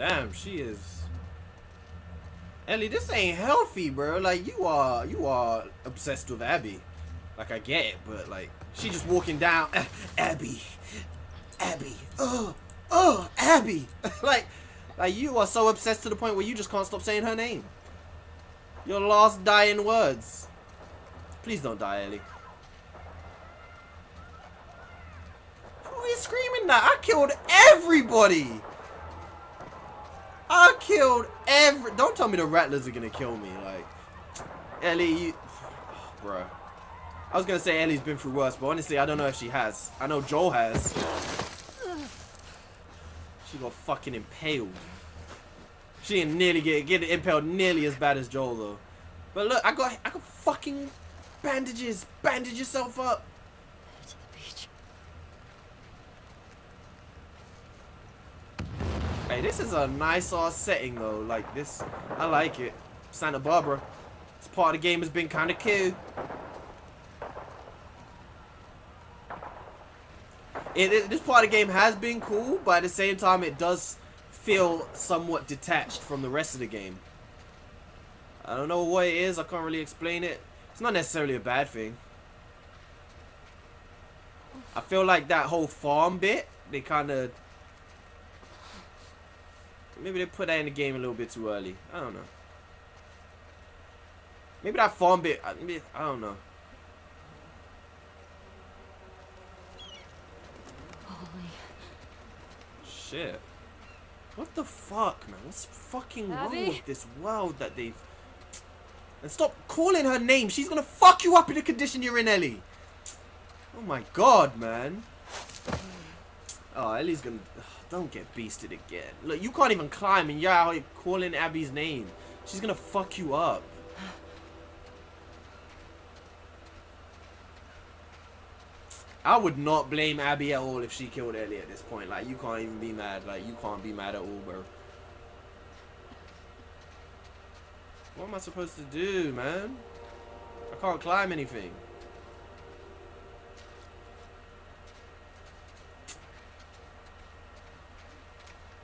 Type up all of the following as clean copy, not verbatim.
Damn, she is. Ellie, this ain't healthy, bro. Like, you are obsessed with Abby. Like, I get it, but like, she just walking down. Abby. Abby. Abby. like you are so obsessed to the point where you just can't stop saying her name. Your last dying words. Please don't die, Ellie. Who are you screaming at? I killed everybody. Don't tell me the rattlers are gonna kill me. Like, Ellie, bruh. I was gonna say Ellie's been through worse, but honestly, I don't know if she has. I know Joel has. She got fucking impaled. She didn't nearly get impaled nearly as bad as Joel though. But look, I got fucking bandages. Bandage yourself up. To the beach. Hey, this is a nice ass setting though. Like this, I like it. Santa Barbara. This part of the game has been kind of cool. This part of the game has been cool, but at the same time, it does feel somewhat detached from the rest of the game. I don't know what it is. I can't really explain it. It's not necessarily a bad thing. I feel like that whole farm bit, they kind of... Maybe they put that in the game a little bit too early. I don't know. Maybe that farm bit... I don't know. Holy. Shit. What the fuck, man? What's fucking wrong with this world that they've... And stop calling her name. She's gonna fuck you up in the condition you're in, Ellie. Oh my god, man. Oh, Ellie's gonna... Don't get beasted again. Look, you can't even climb and you're out here calling Abby's name. She's gonna fuck you up. I would not blame Abby at all if she killed Ellie at this point. Like, you can't even be mad. Like, you can't be mad at all, bro. What am I supposed to do, man? I can't climb anything.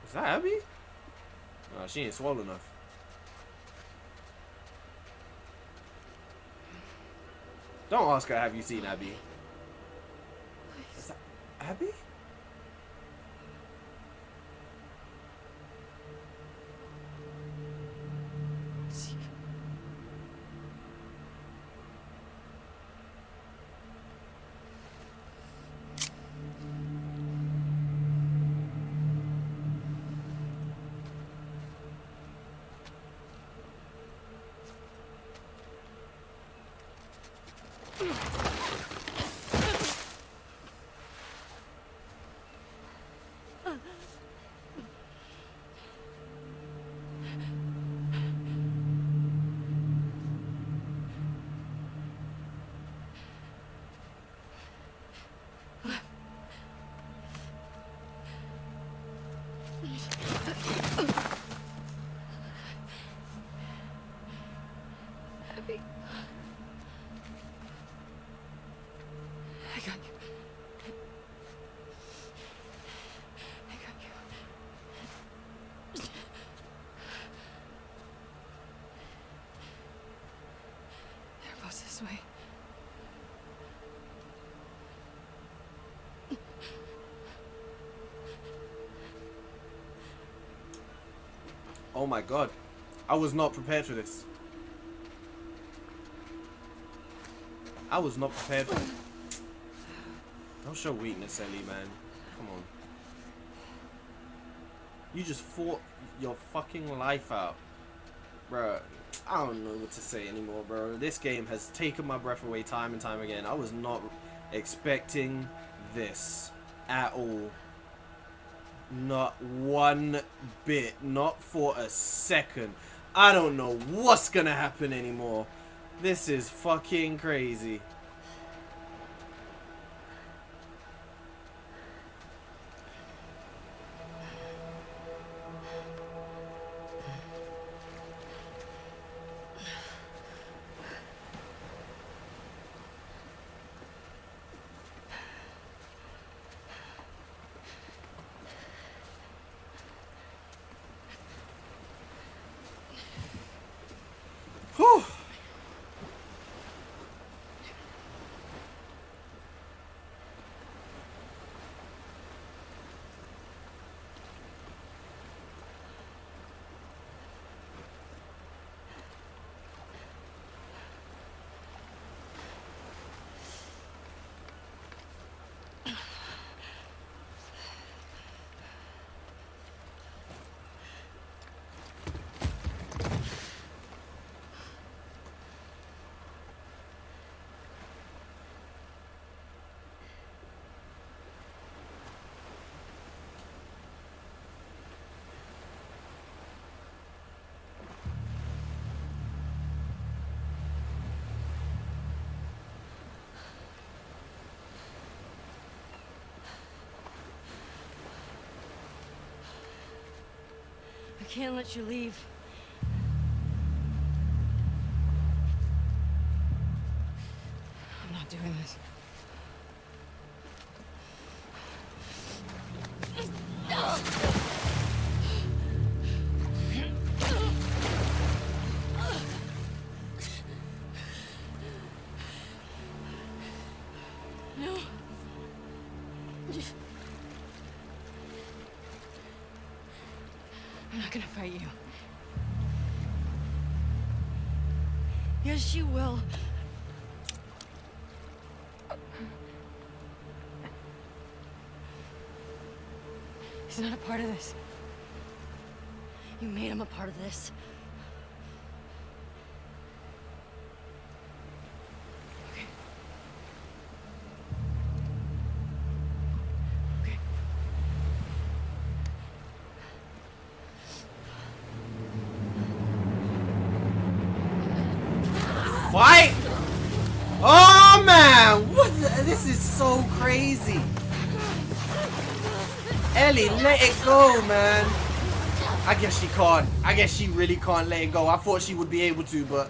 Is that Abby? Oh, she ain't swole enough. Don't ask her, have you seen Abby? Is that Abby? Abby. I got you. I got you. They're both this way. Oh my god. I was not prepared for this. I was not prepared for it. Don't show weakness, Ellie, man. Come on. You just fought your fucking life out. Bruh, I don't know what to say anymore, bro. This game has taken my breath away time and time again. I was not expecting this at all. Not one bit. Not for a second. I don't know what's gonna happen anymore. This is fucking crazy. can't let you leave. I'm not doing this. No. I'm not gonna fight you. Yes, you will. He's not a part of this. You made him a part of this. Okay. Okay. Fight! Oh man! What the, this is so crazy. Ellie, let it go, man. I guess she can't. I guess she really can't let it go. I thought she would be able to, but...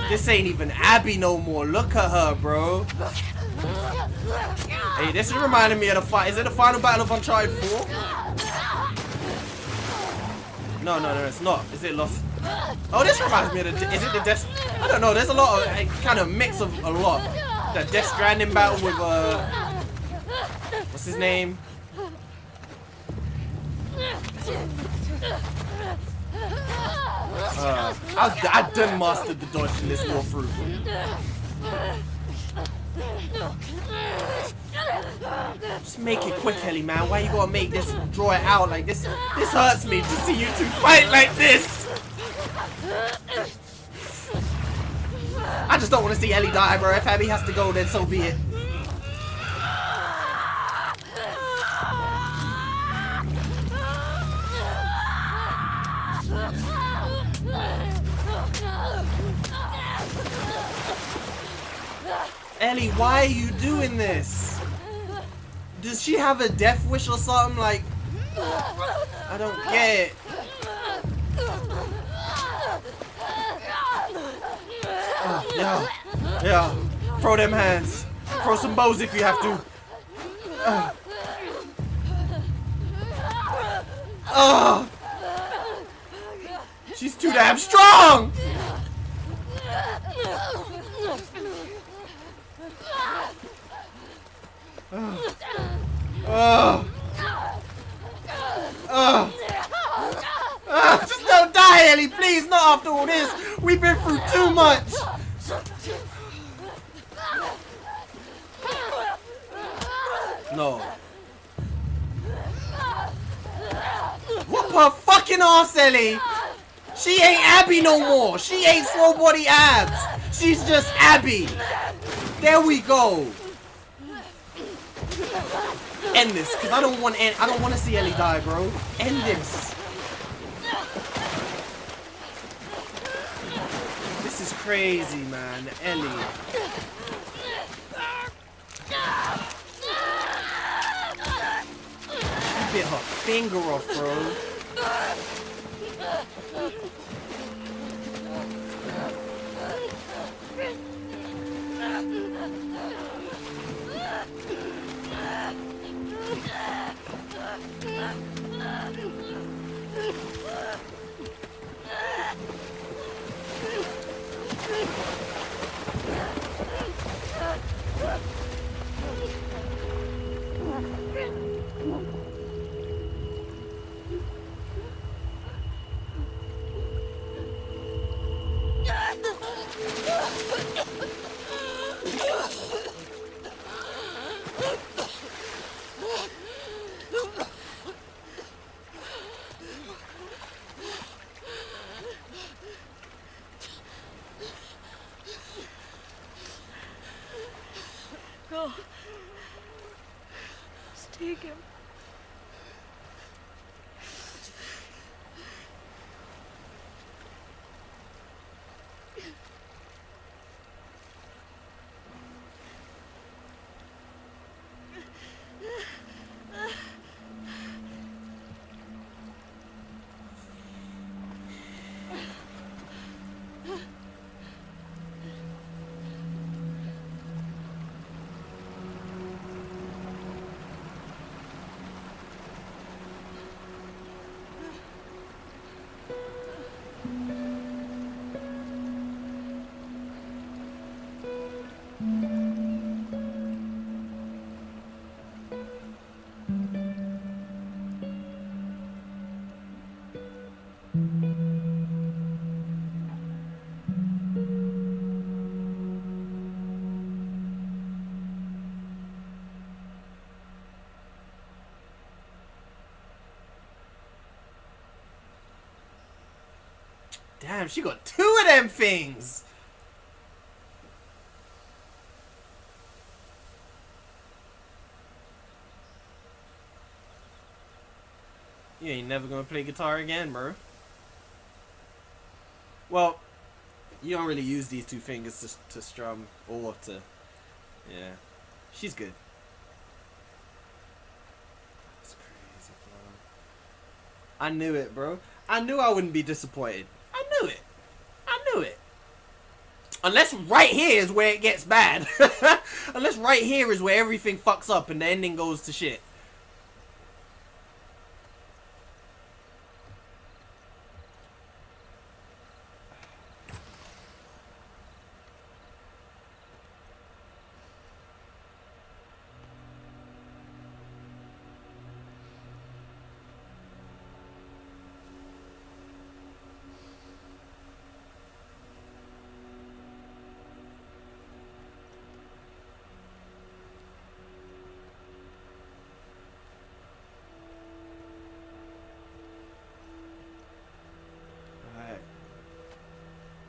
This ain't even Abby no more. Look at her, bro. Hey, this is reminding me of the fight. Is it the final battle of Uncharted 4? No, it's not. Is it Lost? Oh, this reminds me of the... Is it the Death... I don't know. There's a lot of... kind of mix of a lot. The Death Stranding battle with... what's his name? I done mastered the dodge in this walkthrough. Just make it quick, Ellie, man. Why you gotta make this, draw it out like this? This hurts me to see you two fight like this. I just don't want to see Ellie die, bro. If Abby has to go, then so be it. Ellie, why are you doing this? Does she have a death wish or something? Like, I don't get it. Yeah. Throw them hands. Throw some bows if you have to. She's too damn strong. Just don't die, Ellie, please. Not after all this. We've been through too much. No. Whoop her fucking ass, Ellie. She ain't Abby no more. She ain't slow body abs. She's just Abby. There we go. End this, cause I don't want to see Ellie die, bro. End this. This is crazy, man. Ellie. She bit her finger off, bro. Go. Just take him. Damn, she got 2 of them things. You ain't never gonna play guitar again, bro. Well, you don't really use these 2 fingers to strum or to... Yeah. She's good. That's crazy, bro. I knew it, bro. I knew I wouldn't be disappointed. I knew it. I knew it. Unless right here is where it gets bad. Unless right here is where everything fucks up and the ending goes to shit.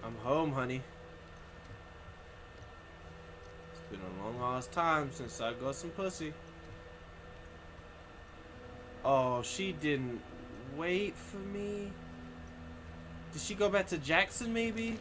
I'm home, honey. It's been a long ass time since I got some pussy. Oh, she didn't wait for me. Did she go back to Jackson, maybe?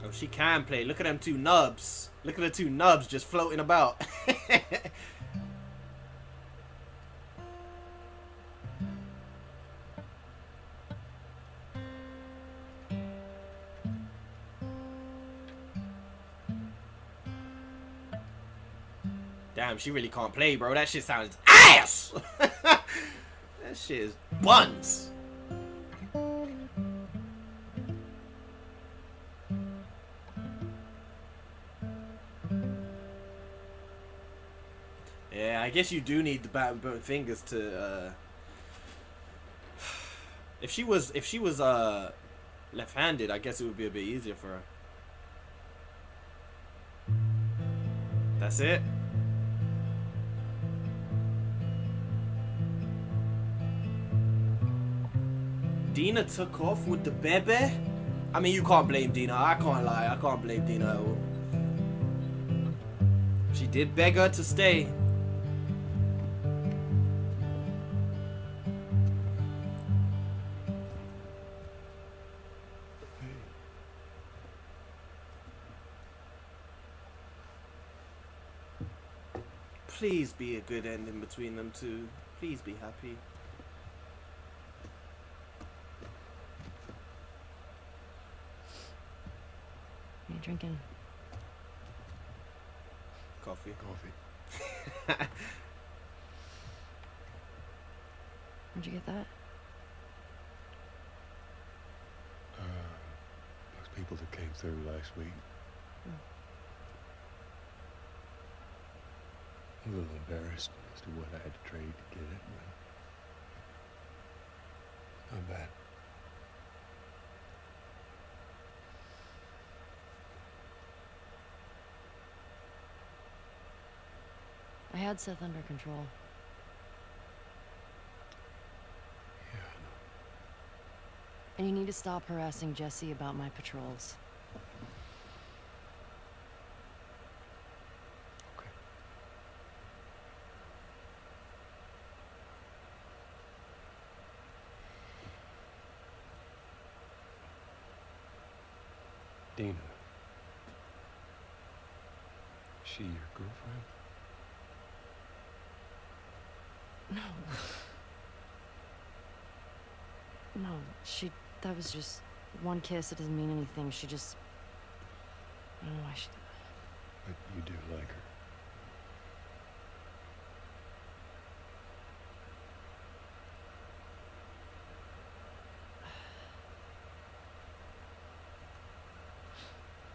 Oh, she can play. Look at them 2 nubs. Look at the 2 nubs just floating about. Damn, she really can't play, bro. That shit sounds ass. That shit is buns. Yeah, I guess you do need the bat and bone fingers to if she was left-handed, I guess it would be a bit easier for her. That's it. Dina took off with the baby. I mean, you can't blame Dina. I can't lie. I can't blame Dina at all. She did beg her to stay. Please be a good ending between them 2. Please be happy. What are you drinking? Coffee. Where'd you get that? Those people that came through last week. Oh. I'm a little embarrassed as to what I had to trade to get it, but not bad. I had Seth under control. Yeah, I know. And you need to stop harassing Jesse about my patrols. Okay. Dina. Is she your girlfriend? No. No, that was just One kiss, it doesn't mean anything. She just... I don't know why she... But you do like her.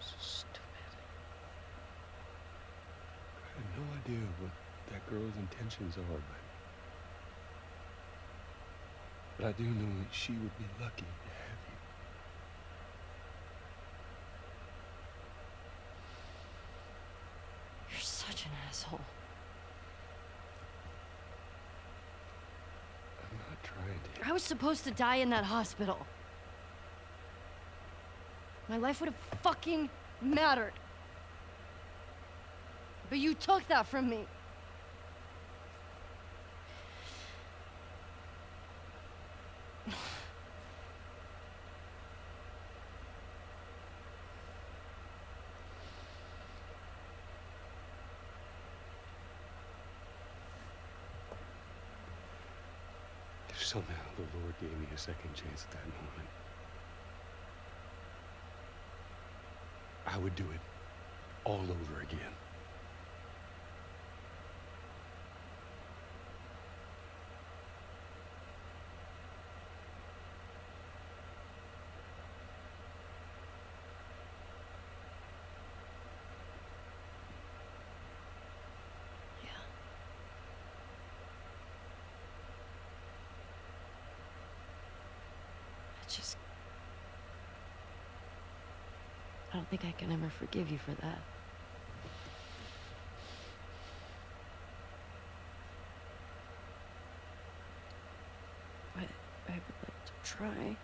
So stupid. I have no idea what that girl's intentions are, but I do know that she would be lucky to have you. You're such an asshole. I'm not trying to. I was supposed to die in that hospital. My life would have fucking mattered. But you took that from me. If somehow the Lord gave me a second chance at that moment, I would do it all over again. I don't think I can ever forgive you for that. But I would like to try.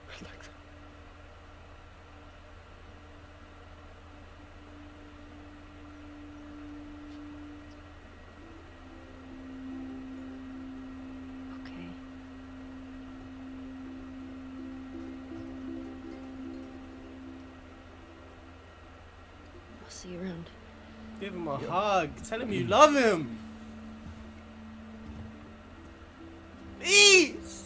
I'd like that. Okay. I'll see you around. Give him a hug. Tell him you love him. Please.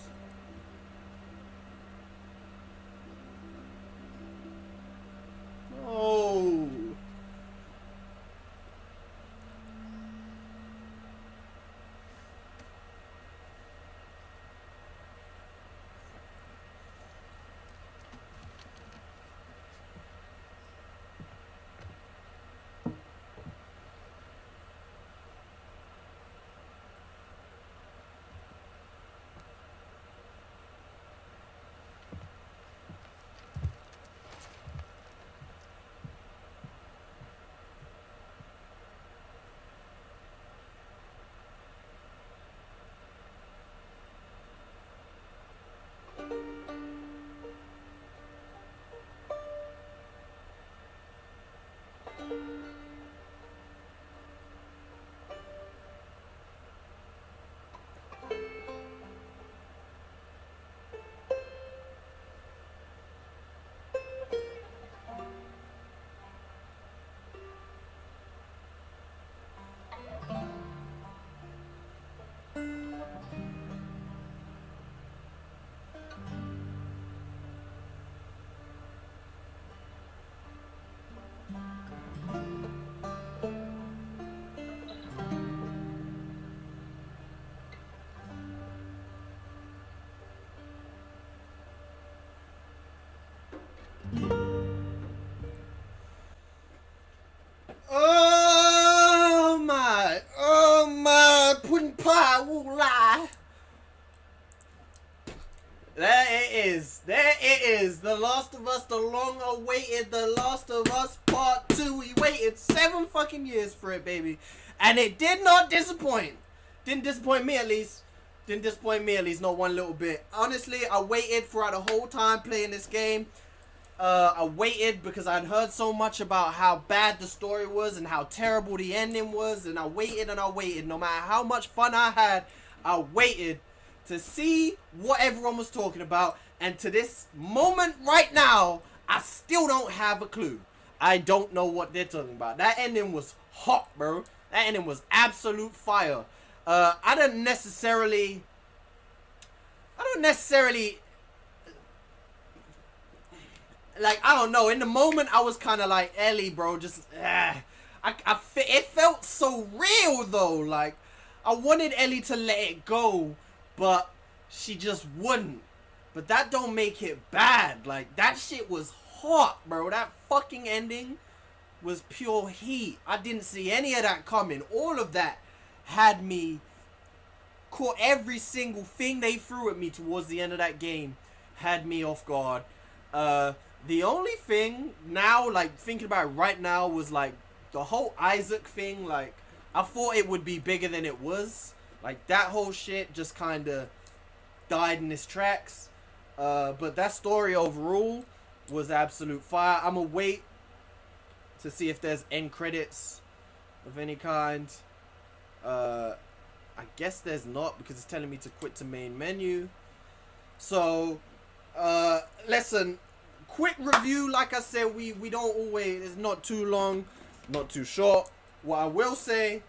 Oh. Oh my, pudding pie, won't lie. There it is. There it is. The Last of Us, the long-awaited The Last of Us Part 2. We waited 7 fucking years for it, baby. And it did not disappoint. Didn't disappoint me, at least. Didn't disappoint me, at least, not one little bit. Honestly, I waited throughout the whole time playing this game. I waited because I'd heard so much about how bad the story was and how terrible the ending was. And I waited and I waited. No matter how much fun I had, I waited to see what everyone was talking about. And to this moment right now, I still don't have a clue. I don't know what they're talking about. That ending was hot, bro. That ending was absolute fire. I don't necessarily like, I don't know. In the moment, I was kind of like, Ellie, bro, just it felt so real though. Like, I wanted Ellie to let it go, but she just wouldn't. But that don't make it bad. Like, that shit was hot, bro. That fucking ending was pure heat. I didn't see any of that coming. All of that had me caught. Every single thing they threw at me towards the end of that game had me off guard. The only thing now, like, thinking about it right now, was like the whole Isaac thing. Like, I thought it would be bigger than it was. Like, that whole shit just kind of died in its tracks. But that story overall was absolute fire. I'm gonna wait to see if there's end credits of any kind. I guess there's not, because it's telling me to quit to main menu. So, listen, quick review. Like I said, we don't always, it's not too long, not too short. What I will say,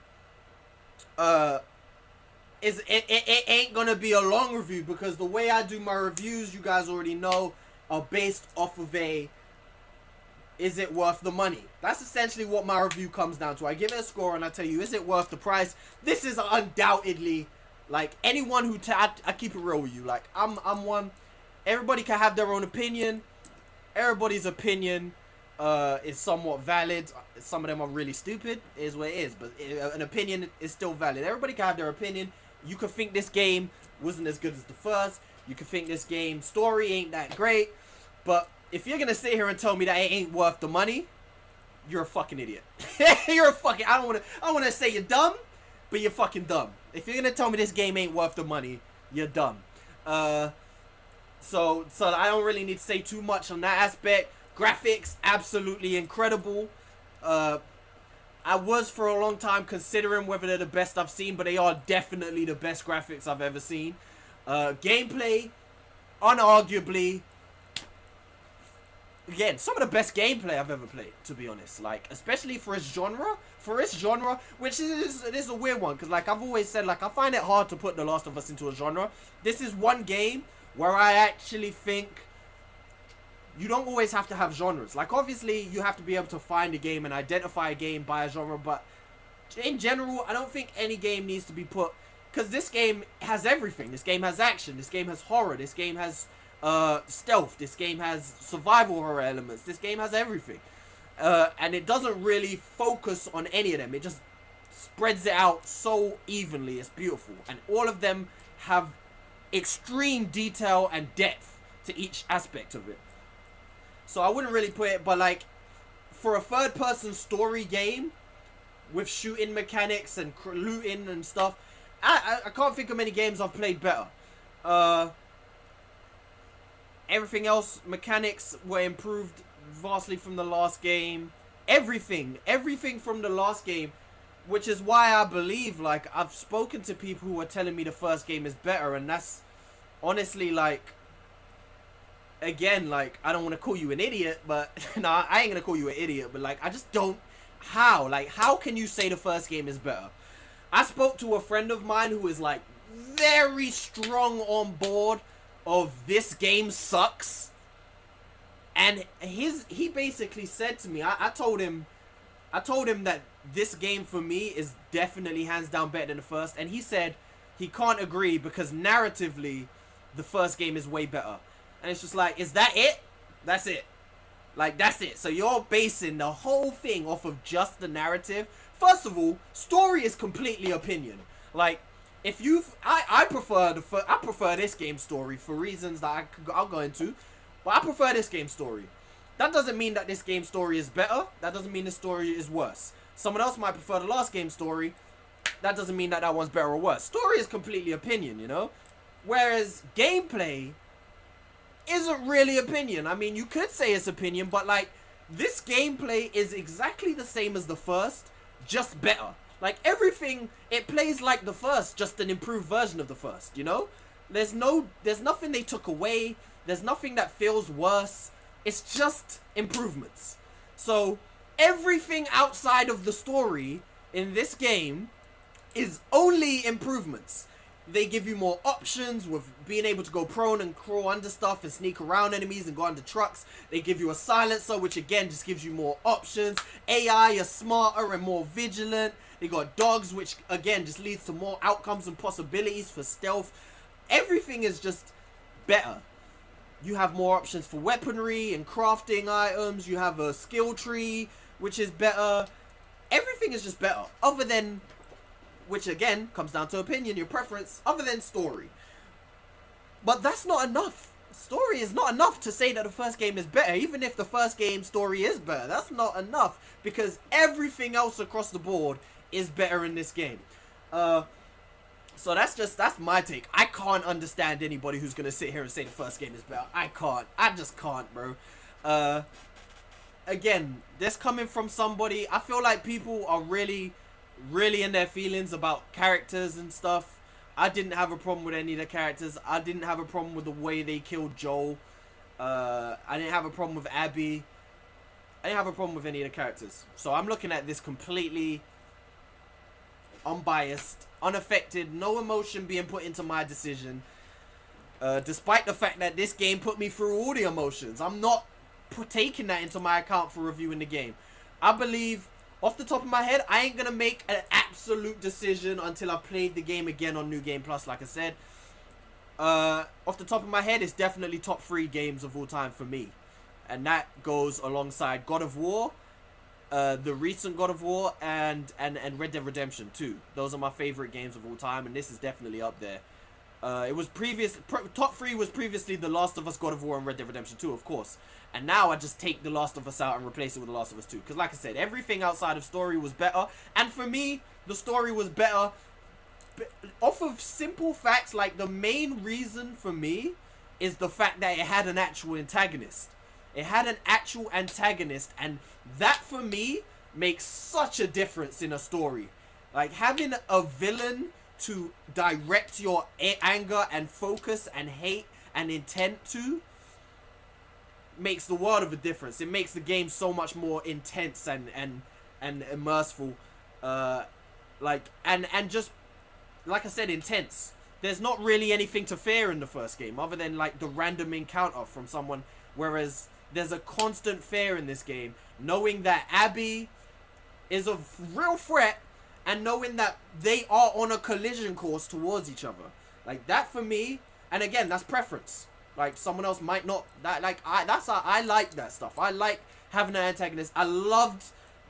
is it ain't gonna be a long review, because the way I do my reviews, you guys already know, are based off of is it worth the money? That's essentially what my review comes down to. I give it a score and I tell you, is it worth the price? This is undoubtedly, like, anyone who I keep it real with you. Like, I'm one. Everybody can have their own opinion. Everybody's opinion is somewhat valid. Some of them are really stupid, is what it is, but an opinion is still valid. Everybody can have their opinion. You could think this game wasn't as good as the first. You could think this game story ain't that great. But if you're gonna sit here and tell me that it ain't worth the money, you're a fucking idiot. You're a fucking, I don't wanna say you're dumb, but you're fucking dumb. If you're gonna tell me this game ain't worth the money, you're dumb. So I don't really need to say too much on that aspect. Graphics, absolutely incredible. I was for a long time considering whether they're the best I've seen, but they are definitely the best graphics I've ever seen. Gameplay, unarguably, again, some of the best gameplay I've ever played, to be honest. Like, especially for its genre, which is a weird one, because, like, I've always said, like, I find it hard to put The Last of Us into a genre. This is one game where I actually think you don't always have to have genres. Like, obviously, you have to be able to find a game and identify a game by a genre, but in general, I don't think any game needs to be put, because this game has everything. This game has action. This game has horror. This game has stealth. This game has survival horror elements. This game has everything. And it doesn't really focus on any of them. It just spreads it out so evenly. It's beautiful. And all of them have extreme detail and depth to each aspect of it. So I wouldn't really put it, but like, for a third-person story game with shooting mechanics and looting and stuff, I can't think of many games I've played better. Everything else, mechanics were improved vastly from the last game. Everything from the last game, which is why I believe, like, I've spoken to people who are telling me the first game is better, and that's honestly, like, again, like, I don't want to call you an idiot, but nah, I ain't gonna call you an idiot, but like, I just don't, how can you say the first game is better? I spoke to a friend of mine who is like very strong on board of this game sucks, and he basically said to me, I told him that this game for me is definitely hands down better than the first, and he said he can't agree because narratively the first game is way better. And it's just like, is that it? That's it. Like, that's it. So you're basing the whole thing off of just the narrative. First of all, story is completely opinion. Like, if I prefer this game story for reasons that I'll go into, but I prefer this game story. That doesn't mean that this game story is better. That doesn't mean the story is worse. Someone else might prefer the last game story. That doesn't mean that one's better or worse. Story is completely opinion, you know? Whereas gameplay isn't really opinion. I mean, you could say it's opinion, but like, this gameplay is exactly the same as the first, just better. Like, everything, it plays like the first, just an improved version of the first, you know? There's nothing they took away. There's nothing that feels worse. It's just improvements. So everything outside of the story in this game is only improvements. They give you more options with being able to go prone and crawl under stuff and sneak around enemies and go under trucks. They give you a silencer, which again just gives you more options. AI is smarter and more vigilant. They got dogs, which again just leads to more outcomes and possibilities for stealth. Everything is just better. You have more options for weaponry and crafting items. You have a skill tree, which is better. Everything is just better, other than, which again comes down to opinion, your preference, other than story. But that's not enough. Story is not enough to say that the first game is better. Even if the first game story is better, that's not enough, because everything else across the board is better in this game. So that's my take. I can't understand anybody who's gonna sit here and say the first game is better. I just can't, bro. Again, this coming from somebody, I feel like people are really in their feelings about characters and stuff. I didn't have a problem with any of the characters. I didn't have a problem with the way they killed Joel. I didn't have a problem with Abby. I didn't have a problem with any of the characters. So I'm looking at this completely unbiased, unaffected, no emotion being put into my decision. Despite the fact that this game put me through all the emotions. I'm not taking that into my account for reviewing the game. I believe, off the top of my head, I ain't gonna make an absolute decision until I've played the game again on New Game Plus, like I said. Off the top of my head, it's definitely top 3 games of all time for me. And that goes alongside God of War, the recent God of War, and Red Dead Redemption 2. Those are my favorite games of all time, and this is definitely up there. It was top 3 was previously The Last of Us, God of War, and Red Dead Redemption 2, of course. And now I just take The Last of Us out and replace it with The Last of Us 2. Because like I said, everything outside of story was better. And for me, the story was better off of simple facts. Like, the main reason for me is the fact that it had an actual antagonist. It had an actual antagonist. And that, for me, makes such a difference in a story. Like, having a villain to direct your anger and focus and hate and intent to makes the world of a difference. It makes the game so much more intense and immersive. And just like I said, intense. There's not really anything to fear in the first game other than like the random encounter from someone, whereas there's a constant fear in this game, knowing that Abby is a real threat and knowing that they are on a collision course towards each other. Like, that for me, and again, that's preference. Like, someone else might not. I like that stuff. I like having an antagonist. I loved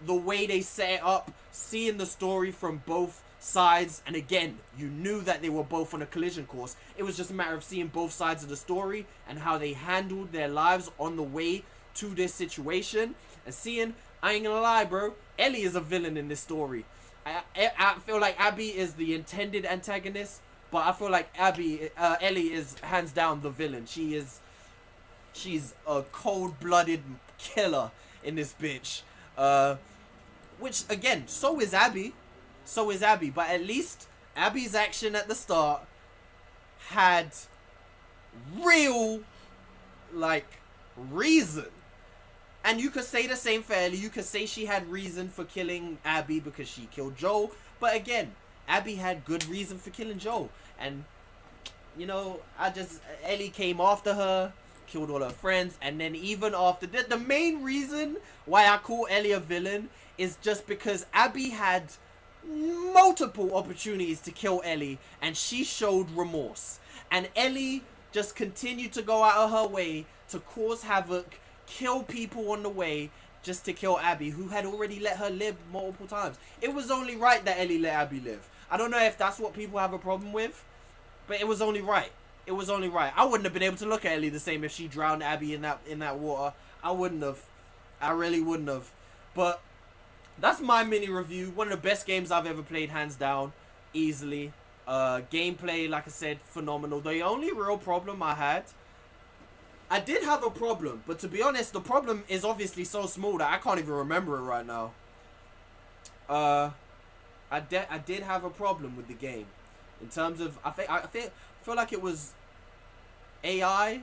the way they set it up, seeing the story from both sides. And again, you knew that they were both on a collision course. It was just a matter of seeing both sides of the story and how they handled their lives on the way to this situation. And seeing, I ain't gonna lie, bro, Ellie is a villain in this story. I feel like Abby is the intended antagonist, but I feel like Ellie is hands down the villain. She's a cold-blooded killer in this bitch. Which again, so is Abby. But at least Abby's action at the start had real, like, reason. And you could say the same for Ellie. You could say she had reason for killing Abby because she killed Joel. But again, Abby had good reason for killing Joel. And, you know, Ellie came after her, killed all her friends. And then even after that, the main reason why I call Ellie a villain is just because Abby had multiple opportunities to kill Ellie. And she showed remorse. And Ellie just continued to go out of her way to cause havoc, kill people on the way just to kill Abby, who had already let her live multiple times. It was only right that Ellie let Abby live. I don't know if that's what people have a problem with, but it was only right. It was only right. I wouldn't have been able to look at Ellie the same if she drowned Abby in that water. I wouldn't have. I really wouldn't have. But that's my mini review. One of the best games I've ever played, hands down, easily. Gameplay, like I said, phenomenal. The only real problem I did have a problem, but to be honest, the problem is obviously so small that I can't even remember it right now. I did have a problem with the game, in terms of I feel like it was AI.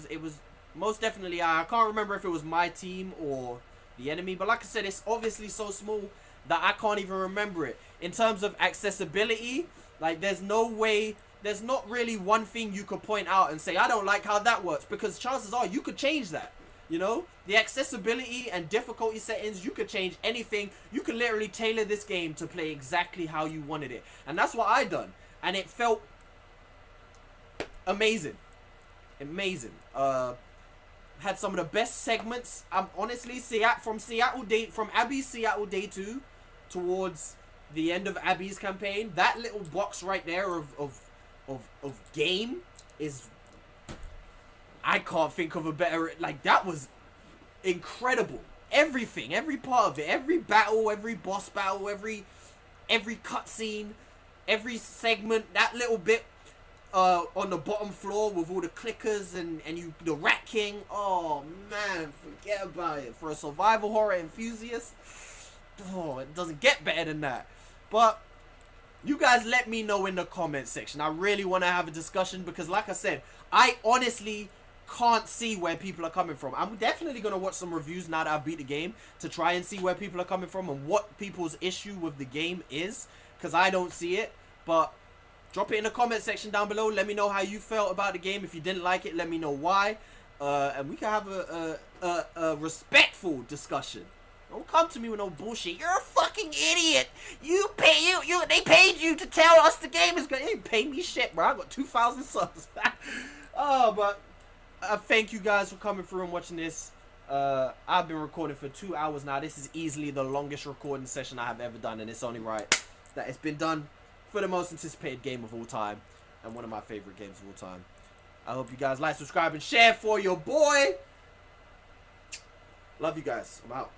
It was most definitely AI. I can't remember if it was my team or the enemy. But like I said, it's obviously so small that I can't even remember it. In terms of accessibility, like there's no way, there's not really one thing you could point out and say, I don't like how that works, because chances are you could change that. You know, the accessibility and difficulty settings, you could change anything. You could literally tailor this game to play exactly how you wanted it. And that's what I done. And it felt amazing. Amazing. Had some of the best segments. Honestly, from Abby's Seattle Day 2 towards the end of Abby's campaign, that little box right there of game is, I can't think of a better, like, that was incredible. Everything, every part of it, every battle, every boss battle, every cutscene, every segment, that little bit on the bottom floor with all the clickers and the Rat King. Oh man, forget about it. For a survival horror enthusiast, oh, it doesn't get better than that. But you guys let me know in the comment section. I really want to have a discussion, because like I said, I honestly can't see where people are coming from. I'm definitely going to watch some reviews now that I've beat the game to try and see where people are coming from and what people's issue with the game is, because I don't see it. But drop it in the comment section down below. Let me know how you felt about the game. If you didn't like it, let me know why. And we can have a respectful discussion. Don't come to me with no bullshit. You're a fucking idiot. They paid you to tell us the game is good. They didn't pay me shit, bro. I got 2,000 subs. Oh, but thank you guys for coming through and watching this. I've been recording for 2 hours now. This is easily the longest recording session I have ever done, and it's only right that it's been done for the most anticipated game of all time and one of my favorite games of all time. I hope you guys like, subscribe, and share for your boy. Love you guys. I'm out.